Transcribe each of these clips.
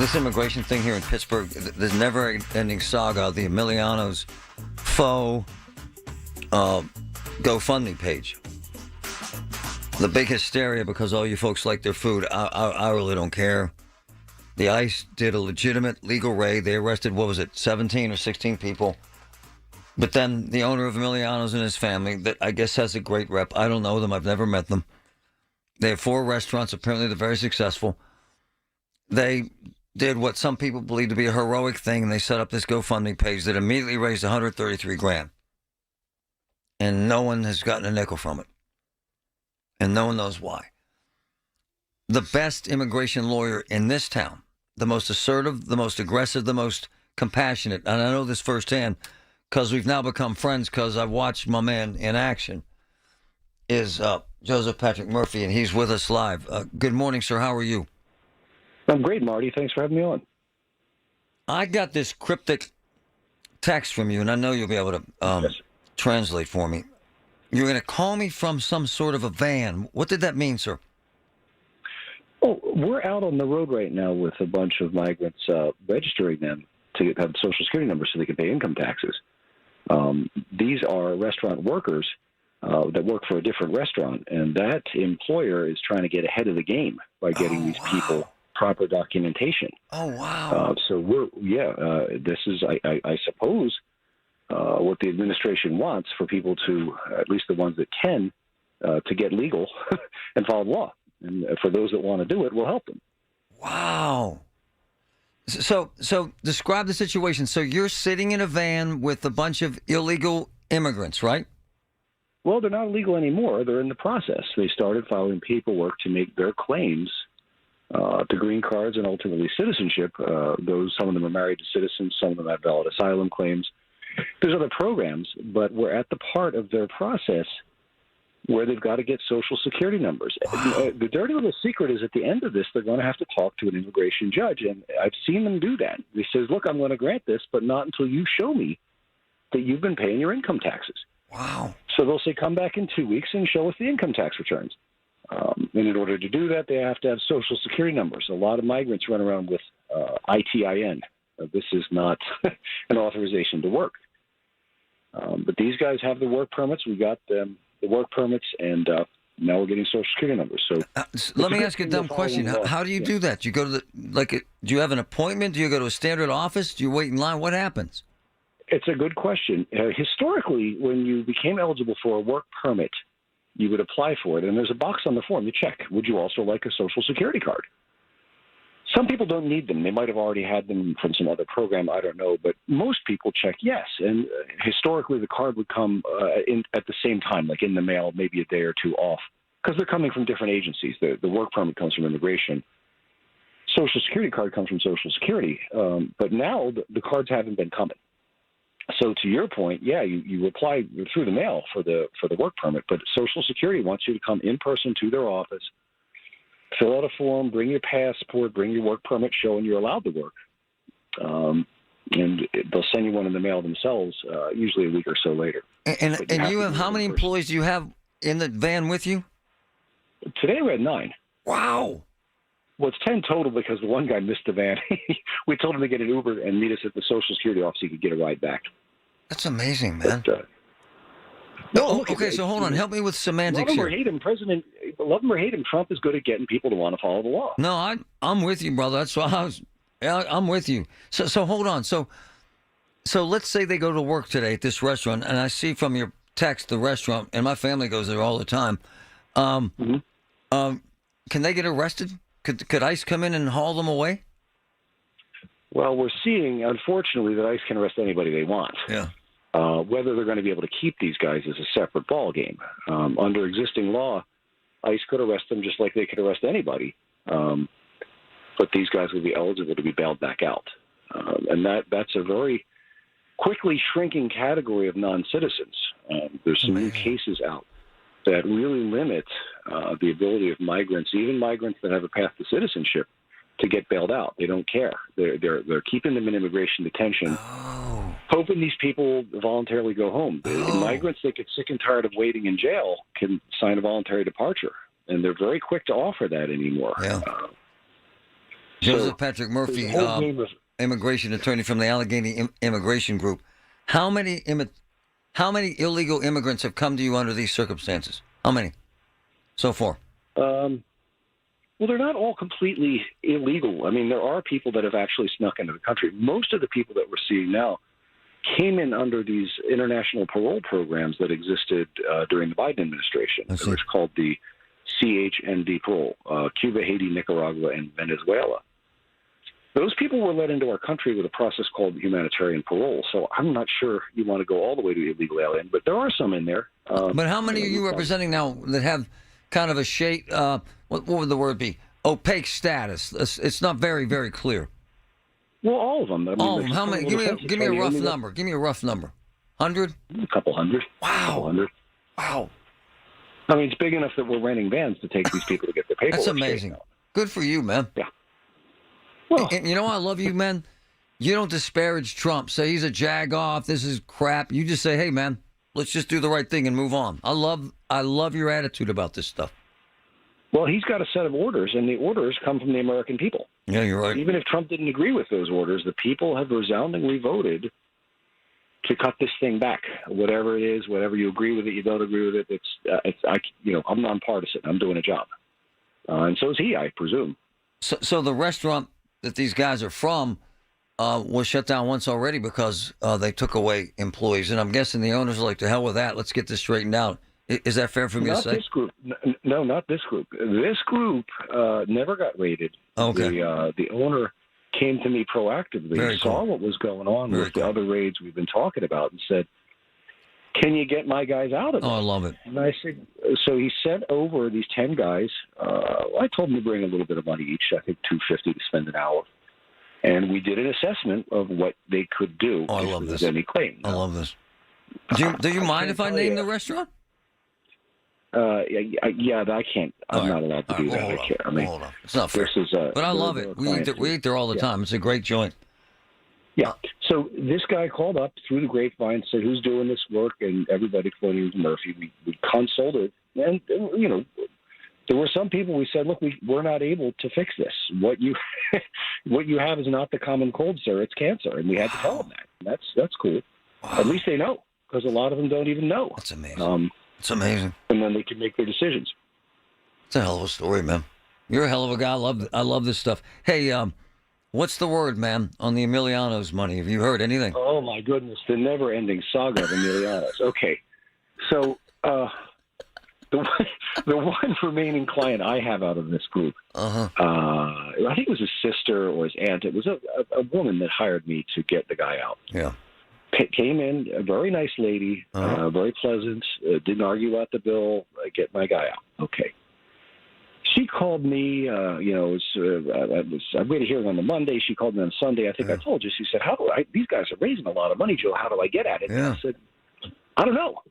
this immigration thing here in Pittsburgh, there's never-ending saga. The Emilianos faux GoFundMe page. The big hysteria because all you folks like their food. I really don't care. The ICE did a legitimate legal raid. They arrested, 17 or 16 people. But then the owner of Emilianos and his family, that I guess has a great rep. I don't know them. I've never met them. They have 4 restaurants. Apparently, they're very successful. They did what some people believe to be a heroic thing, and they set up this GoFundMe page that immediately raised $133,000. And no one has gotten a nickel from it. And no one knows why. The best immigration lawyer in this town, the most assertive, the most aggressive, the most compassionate, and I know this firsthand because we've now become friends because I've watched my man in action, is Joseph Patrick Murphy, and he's with us live. Good morning, sir. How are you? I'm great, Marty. Thanks for having me on. I got this cryptic text from you, and I know you'll be able to Yes. translate for me. You're going to call me from some sort of a van. What did that mean, sir? Oh, we're out on the road right now with a bunch of migrants, registering them to have Social Security numbers so they can pay income taxes. These are restaurant workers that work for a different restaurant, and that employer is trying to get ahead of the game by getting these people proper documentation. Oh, wow. So this is, I suppose, what the administration wants for people to, at least the ones that can, to get legal and follow the law. And for those that want to do it, we'll help them. Wow. So describe the situation. So you're sitting in a van with a bunch of illegal immigrants, right? Well, they're not illegal anymore. They're in the process. They started filing paperwork to make their claims to green cards and ultimately citizenship. Some of them are married to citizens. Some of them have valid asylum claims. There's other programs, but we're at the part of their process where they've got to get Social Security numbers. Wow. The dirty little secret is at the end of this, they're going to have to talk to an immigration judge, and I've seen them do that. He says, look, I'm going to grant this, but not until you show me that you've been paying your income taxes. Wow. So they'll say, come back in 2 weeks and show us the income tax returns. And in order to do that, they have to have Social Security numbers. A lot of migrants run around with ITIN. This is not an authorization to work. But these guys have the work permits. We got the work permits, and now we're getting Social Security numbers. So let me ask you a dumb question. How do you do that? Do you go to do you have an appointment? Do you go to a standard office? Do you wait in line? What happens? It's a good question. Historically, when you became eligible for a work permit, you would apply for it, and there's a box on the form. You check, would you also like a Social Security card? Some people don't need them. They might have already had them from some other program. I don't know. But most people check yes. And historically, the card would come at the same time, like in the mail, maybe a day or two off, because they're coming from different agencies. The work permit comes from immigration. Social Security card comes from Social Security. But now the cards haven't been coming. So to your point, yeah, you apply through the mail for the work permit, but Social Security wants you to come in person to their office, fill out a form, bring your passport, bring your work permit showing you're allowed to work, and they'll send you one in the mail themselves, usually a week or so later. And you have how many employees do you have in the van with you? Today we had 9. Wow. Well, it's 10 total because the one guy missed the van. We told him to get an Uber and meet us at the Social Security office so he could get a ride back. That's amazing, man. But, okay, so hold on. Help me with semantics love him here. or hate him, love him or hate him, Trump is good at getting people to want to follow the law. No, I'm with you, brother. That's why I'm with you. So hold on. So let's say they go to work today at this restaurant, and I see from your text the restaurant, and my family goes there all the time. Can they get arrested? Could ICE come in and haul them away? Well, we're seeing, unfortunately, that ICE can arrest anybody they want. Yeah. Whether they're going to be able to keep these guys is a separate ballgame. Under existing law, ICE could arrest them just like they could arrest anybody. But these guys would be eligible to be bailed back out. And that's a very quickly shrinking category of non-citizens. There's some new cases out that really limit the ability of migrants, even migrants that have a path to citizenship, to get bailed out. They don't care. They're keeping them in immigration detention, hoping these people voluntarily go home. Migrants that get sick and tired of waiting in jail can sign a voluntary departure, and they're very quick to offer that anymore. Yeah. Joseph Patrick there's Murphy, a whole game of immigration attorney from the Allegheny Immigration Group. How many illegal immigrants have come to you under these circumstances? How many so far? Well, they're not all completely illegal. I mean, there are people that have actually snuck into the country. Most of the people that we're seeing now came in under these international parole programs that existed during the Biden administration. It was called the CHND parole, Cuba, Haiti, Nicaragua, and Venezuela. Those people were let into our country with a process called humanitarian parole. So I'm not sure you want to go all the way to illegal alien, but there are some in there. But how many are you representing now that have kind of a shade, what would the word be? Opaque status. It's not very, very clear. Well, all of them. I mean, all of them. How many? Give me a rough number. Give me a rough number. 100? A couple hundred. Wow. A couple hundred. Wow. I mean, it's big enough that we're renting vans to take these people to get their paperwork. That's amazing. Good for you, man. Yeah. Well, and you know I love you, man. You don't disparage Trump. Say he's a jag-off. This is crap. You just say, hey, man, let's just do the right thing and move on. I love your attitude about this stuff. Well, he's got a set of orders, and the orders come from the American people. Yeah, you're right. Even if Trump didn't agree with those orders, the people have resoundingly voted to cut this thing back. Whatever it is, whatever you agree with it, you don't agree with it. I'm nonpartisan. I'm doing a job, and so is he, I presume. So the restaurant that these guys are from was shut down once already because they took away employees, and I'm guessing the owners are like, to hell with that. Let's get this straightened out. Is that fair for me to say? Not this group. No, not this group. This group never got raided. Okay. The owner came to me proactively, saw what was going on with the other raids we've been talking about, and said, "Can you get my guys out of it?" Oh, I love it. And I said, so he sent over these 10 guys. I told them to bring a little bit of money each. I think $250 to spend an hour. And we did an assessment of what they could do. Oh, I love this. Any claim. I love this. Do you mind if I name the restaurant? Yeah, I can't. I'm not allowed to do that. I can't. I mean, hold on. It's not fair. But I love it. We eat there all the time. It's a great joint. Yeah. So this guy called up through the grapevine, said, "Who's doing this work?" And everybody, including Murphy, we consulted. And, you know, there were some people we said, "Look, we're not able to fix this. What you have is not the common cold, sir. It's cancer." And we had to tell them that. That's cool. Wow. At least they know, because a lot of them don't even know. That's amazing. It's amazing. And then they can make their decisions. It's a hell of a story, man. You're a hell of a guy. I love this stuff. Hey, what's the word, man, on the Emilianos money? Have you heard anything? Oh, my goodness. The never-ending saga of Emilianos. Okay. So the one remaining client I have out of this group, I think it was his sister or his aunt. It was a woman that hired me to get the guy out. Yeah. Came in, a very nice lady, very pleasant, didn't argue about the bill, get my guy out. Okay. She called me, I'm waiting here on the Monday. She called me on Sunday. I think I told you. She said, these guys are raising a lot of money, Joe. How do I get at it? Yeah. And I said, I don't know.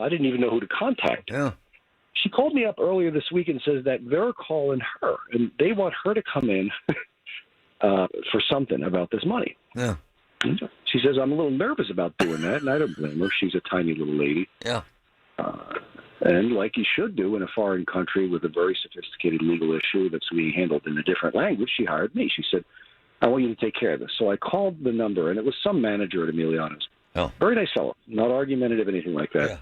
I didn't even know who to contact. Yeah. She called me up earlier this week and says that they're calling her, and they want her to come in for something about this money. Yeah. She says, I'm a little nervous about doing that, and I don't blame her. She's a tiny little lady. Yeah. And like you should do in a foreign country with a very sophisticated legal issue that's being handled in a different language, she hired me. She said, I want you to take care of this. So I called the number, and it was some manager at Emiliano's. Oh. Very nice fellow, not argumentative, anything like that. Yeah.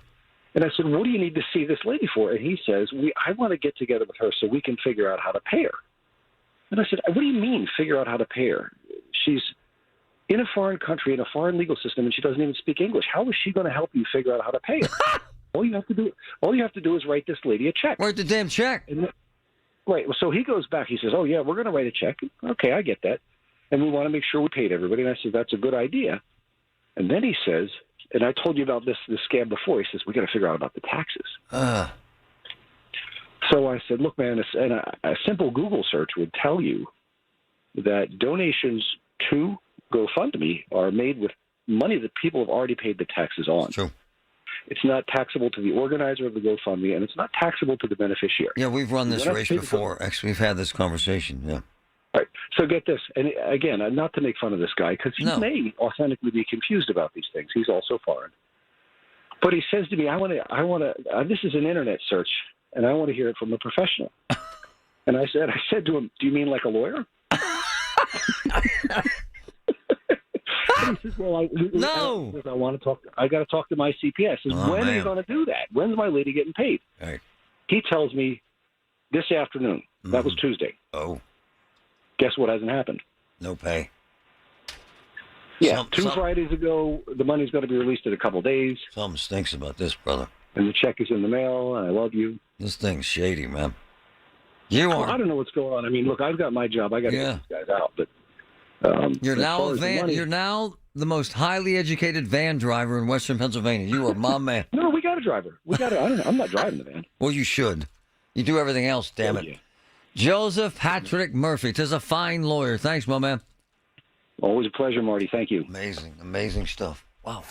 And I said, what do you need to see this lady for? And he says, I want to get together with her so we can figure out how to pay her. And I said, what do you mean figure out how to pay her? She's in a foreign country, in a foreign legal system, and she doesn't even speak English. How is she going to help you figure out how to pay her? All you have to do is write this lady a check. Write the damn check. Right. So he goes back. He says, oh, yeah, we're going to write a check. Okay, I get that. And we want to make sure we paid everybody. And I said, that's a good idea. And then he says, and I told you about this scam before. He says, we got to figure out about the taxes. So I said, look, man, a simple Google search would tell you that donations to GoFundMe are made with money that people have already paid the taxes on. True. It's not taxable to the organizer of the GoFundMe, and it's not taxable to the beneficiary. Yeah, we've run this race before. Actually, we've had this conversation. Yeah. All right. So get this, and again, not to make fun of this guy, because he may authentically be confused about these things. He's also foreign. But he says to me, I want to. This is an internet search, and I want to hear it from a professional. And I said to him, do you mean like a lawyer? He says, well, No. I want to talk. I got to talk to my CPS. I says, when are you going to do that? When's my lady getting paid? Right. He tells me this afternoon. That was Tuesday. Oh, Guess what hasn't happened? no pay. Yeah, two Fridays ago, the money's going to be released in a couple days, Something stinks about this, brother. and the check is in the mail, and I love you. This thing's shady, man. You I are. don't know what's going on. I mean, look, I've got my job. I got to get these guys out, but You're as now far a as the van. money- You're now the most highly educated van driver in Western Pennsylvania. You are my man. No, we got a driver. We got. I'm not driving the van. Well, you should. You do everything else, damn it. Yeah. Joseph Patrick Murphy. 'Tis a fine lawyer. Thanks, my man. Always a pleasure, Marty. Thank you. Amazing, amazing stuff. Wow.